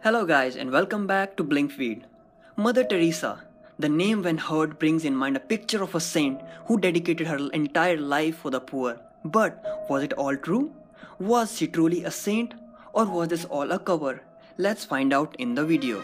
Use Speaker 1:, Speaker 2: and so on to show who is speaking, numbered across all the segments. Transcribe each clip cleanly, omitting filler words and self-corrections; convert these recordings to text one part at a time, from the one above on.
Speaker 1: Hello guys and welcome back to Blink Feed. Mother Teresa. The name when heard brings in mind a picture of a saint who dedicated her entire life for the poor. But was it all true? Was she truly a saint or was this all a cover? Let's find out in the video.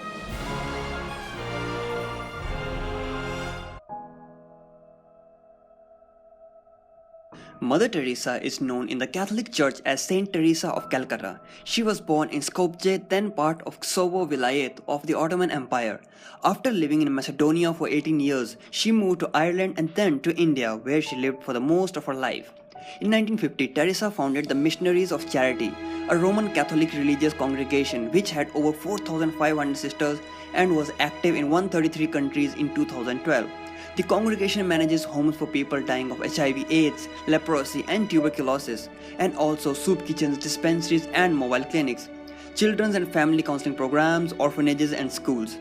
Speaker 1: Mother Teresa is known in the Catholic Church as Saint Teresa of Calcutta. She was born in Skopje, then part of Kosovo Vilayet of the Ottoman Empire. After living in Macedonia for 18 years, she moved to Ireland and then to India, where she lived for the most of her life. In 1950, Teresa founded the Missionaries of Charity, a Roman Catholic religious congregation which had over 4,500 sisters and was active in 133 countries in 2012. The congregation manages homes for people dying of HIV/AIDS, leprosy, and tuberculosis, and also soup kitchens, dispensaries, and mobile clinics, children's and family counseling programs, orphanages, and schools.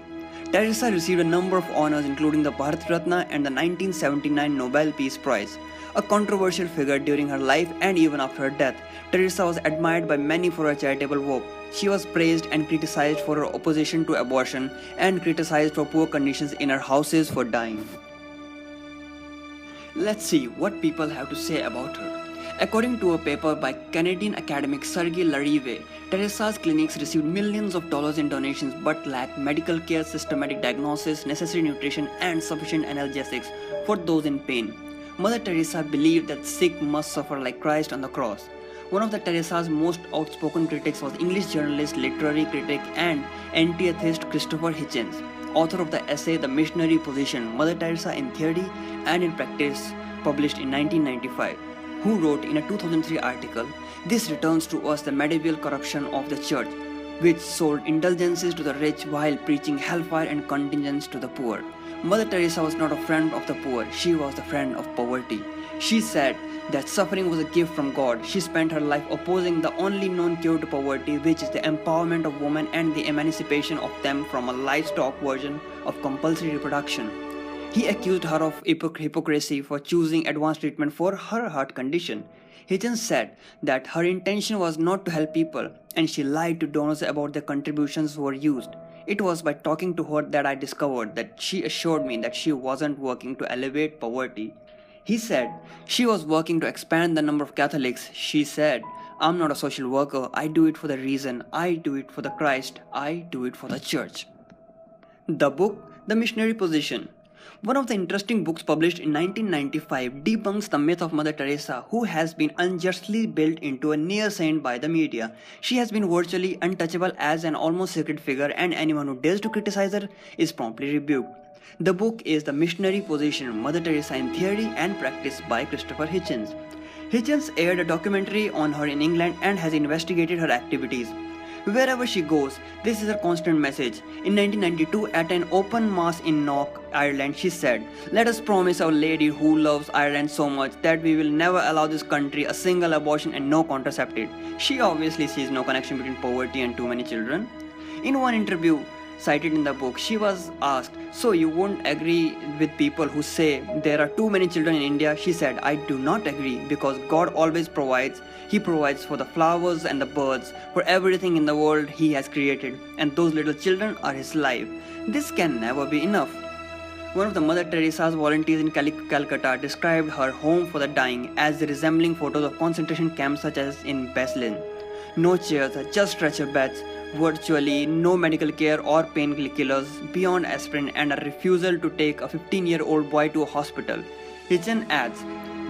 Speaker 1: Teresa received a number of honors including the Bharat Ratna and the 1979 Nobel Peace Prize. A controversial figure during her life and even after her death, Teresa was admired by many for her charitable work. She was praised and criticized for her opposition to abortion and criticized for poor conditions in her houses for dying. Let's see what people have to say about her. According to a paper by Canadian academic Sergei Larive, Teresa's clinics received millions of dollars in donations but lacked medical care, systematic diagnosis, necessary nutrition, and sufficient analgesics for those in pain. Mother Teresa believed that sick must suffer like Christ on the cross. One of the Teresa's most outspoken critics was English journalist, literary critic, and anti-atheist Christopher Hitchens, author of the essay The Missionary Position, Mother Teresa in Theory and in Practice, published in 1995, who wrote in a 2003 article, "This returns to us the medieval corruption of the church, which sold indulgences to the rich while preaching hellfire and contingents to the poor." Mother Teresa was not a friend of the poor, she was the friend of poverty. She said that suffering was a gift from God. She spent her life opposing the only known cure to poverty, which is the empowerment of women and the emancipation of them from a livestock version of compulsory reproduction. He accused her of hypocrisy for choosing advanced treatment for her heart condition. Hitchens said that her intention was not to help people, and she lied to donors about their contributions were used. It was by talking to her that I discovered that she assured me that she wasn't working to alleviate poverty. He said she was working to expand the number of Catholics. She said, "I'm not a social worker. I do it for the reason. I do it for the Christ. I do it for the church." The book, The Missionary Position. One of the interesting books published in 1995 debunks the myth of Mother Teresa, who has been unjustly built into a near saint by the media. She has been virtually untouchable as an almost sacred figure, and anyone who dares to criticize her is promptly rebuked. The book is The Missionary Position, Mother Teresa in Theory and Practice by Christopher Hitchens. Hitchens aired a documentary on her in England and has investigated her activities. Wherever she goes, this is her constant message. In 1992, at an open mass in Knock, Ireland, she said, "Let us promise Our Lady who loves Ireland so much that we will never allow this country a single abortion and no contraceptive." She obviously sees no connection between poverty and too many children. In one interview cited in the book, she was asked, "So you won't agree with people who say there are too many children in India?" She said, "I do not agree because God always provides. He provides for the flowers and the birds, for everything in the world He has created, and those little children are His life. This can never be enough." One of the Mother Teresa's volunteers in Calcutta described her home for the dying as resembling photos of concentration camps such as in Beslan. No chairs, just stretcher beds, virtually no medical care or painkillers beyond aspirin, and a refusal to take a 15-year-old boy to a hospital. Hitchens adds,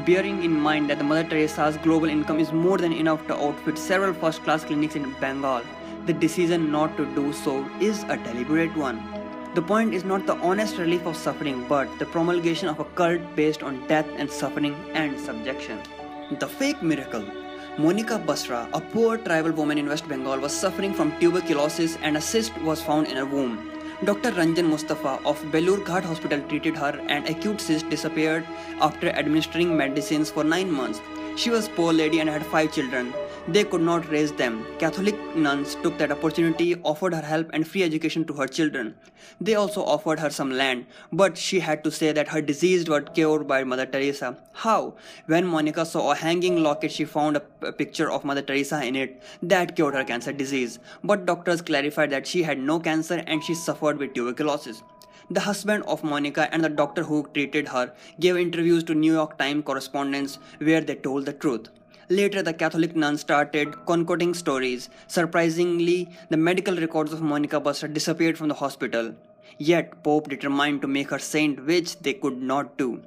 Speaker 1: bearing in mind that the Mother Teresa's global income is more than enough to outfit several first-class clinics in Bengal, the decision not to do so is a deliberate one. The point is not the honest relief of suffering, but the promulgation of a cult based on death and suffering and subjection. The fake miracle. Monica Basra, a poor tribal woman in West Bengal, was suffering from tuberculosis and a cyst was found in her womb. Dr. Ranjan Mustafa of Belur Ghat Hospital treated her and acute cyst disappeared after administering medicines for 9 months. She was a poor lady and had 5 children. They could not raise them. Catholic nuns took that opportunity, offered her help and free education to her children. They also offered her some land, but she had to say that her disease was cured by Mother Teresa. How? When Monica saw a hanging locket, she found a picture of Mother Teresa in it. That cured her cancer disease. But doctors clarified that she had no cancer and she suffered with tuberculosis. The husband of Monica and the doctor who treated her gave interviews to New York Times correspondents where they told the truth. Later, the Catholic nuns started concocting stories. Surprisingly, the medical records of Monica Buster disappeared from the hospital. Yet, Pope determined to make her saint, which they could not do.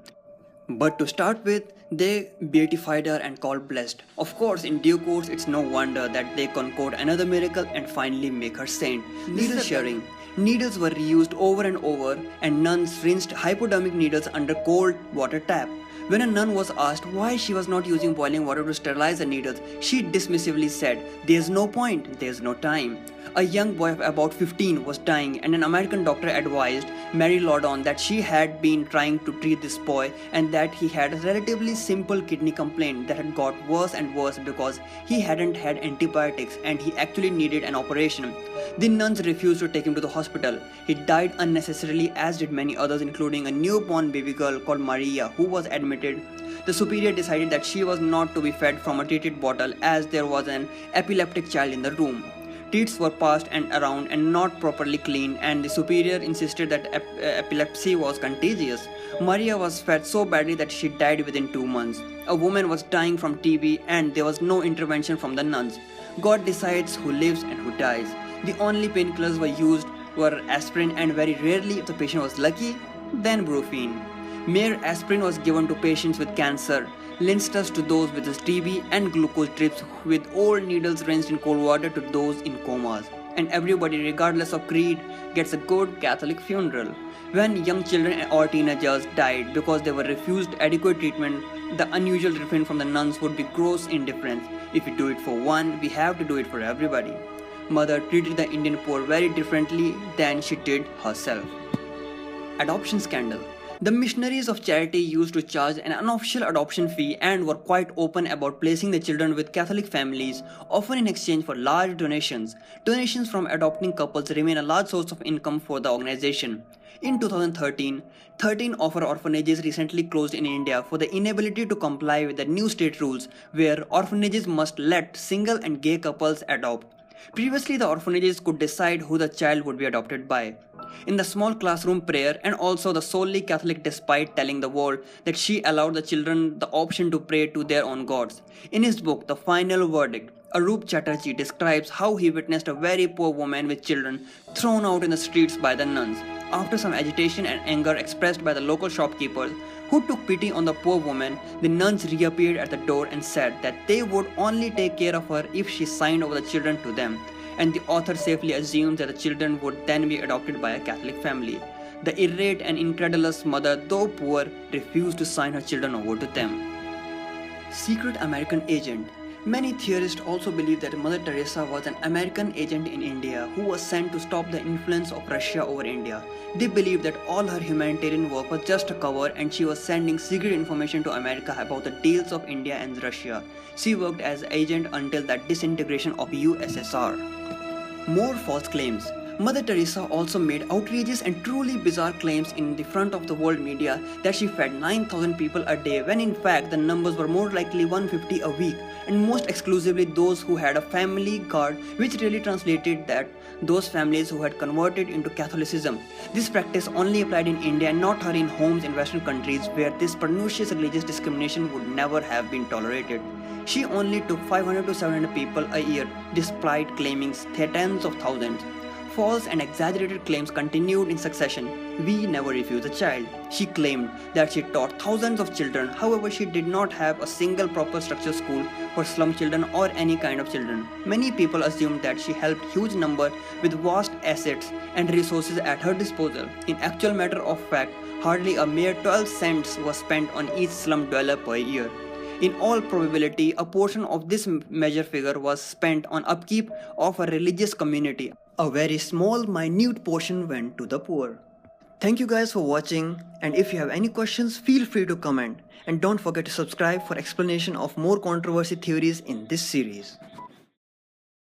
Speaker 1: But to start with, they beatified her and called blessed. Of course, in due course, it's no wonder that they concord another miracle and finally make her saint. Needle sharing. Needles were reused over and over, and nuns rinsed hypodermic needles under cold water tap. When a nun was asked why she was not using boiling water to sterilize the needles, she dismissively said, "There's no point, there's no time." A young boy of about 15 was dying, and an American doctor advised Mary Lordon that she had been trying to treat this boy and that he had a relatively simple kidney complaint that had got worse and worse because he hadn't had antibiotics and he actually needed an operation. The nuns refused to take him to the hospital. He died unnecessarily, as did many others, including a newborn baby girl called Maria, who was admitted. The superior decided that she was not to be fed from a treated bottle as there was an epileptic child in the room. Teats were passed and around and not properly cleaned, and the superior insisted that epilepsy was contagious. Maria was fed so badly that she died within 2 months. A woman was dying from TB and there was no intervention from the nuns. God decides who lives and who dies. The only painkillers were aspirin, and very rarely, if the patient was lucky, then brufen. Mere aspirin was given to patients with cancer, Linstus to those with TB, and glucose drips with old needles rinsed in cold water to those in comas. And everybody, regardless of creed, gets a good Catholic funeral. When young children or teenagers died because they were refused adequate treatment, the unusual refrain from the nuns would be gross indifference. If we do it for one, we have to do it for everybody. Mother treated the Indian poor very differently than she did herself. Adoption scandal. The missionaries of charity used to charge an unofficial adoption fee and were quite open about placing the children with Catholic families, often in exchange for large donations. Donations from adopting couples remain a large source of income for the organization. In 2013, 13 of our orphanages recently closed in India for the inability to comply with the new state rules where orphanages must let single and gay couples adopt. Previously, the orphanages could decide who the child would be adopted by. In the small classroom prayer, and also the solely Catholic, despite telling the world that she allowed the children the option to pray to their own gods. In his book, The Final Verdict, Arup Chatterjee describes how he witnessed a very poor woman with children thrown out in the streets by the nuns. After some agitation and anger expressed by the local shopkeepers, who took pity on the poor woman, the nuns reappeared at the door and said that they would only take care of her if she signed over the children to them, and the author safely assumes that the children would then be adopted by a Catholic family. The irate and incredulous mother, though poor, refused to sign her children over to them. Secret American agent. Many theorists also believe that Mother Teresa was an American agent in India who was sent to stop the influence of Russia over India. They believe that all her humanitarian work was just a cover and she was sending secret information to America about the deals of India and Russia. She worked as agent until the disintegration of USSR. More false claims. Mother Teresa also made outrageous and truly bizarre claims in the front of the world media that she fed 9,000 people a day when in fact the numbers were more likely 150 a week, and most exclusively those who had a family card, which really translated that those families who had converted into Catholicism. This practice only applied in India and not her in homes in Western countries where this pernicious religious discrimination would never have been tolerated. She only took 500 to 700 people a year despite claiming tens of thousands. False and exaggerated claims continued in succession. We never refused a child. She claimed that she taught thousands of children, however she did not have a single proper structured school for slum children or any kind of children. Many people assumed that she helped huge number with vast assets and resources at her disposal. In actual matter of fact, hardly a mere 12 cents was spent on each slum dweller per year. In all probability, a portion of this measure figure was spent on upkeep of a religious community. A very small, minute portion went to the poor. Thank you guys for watching, and if you have any questions, feel free to comment. And don't forget to subscribe for explanation of more controversy theories in this series.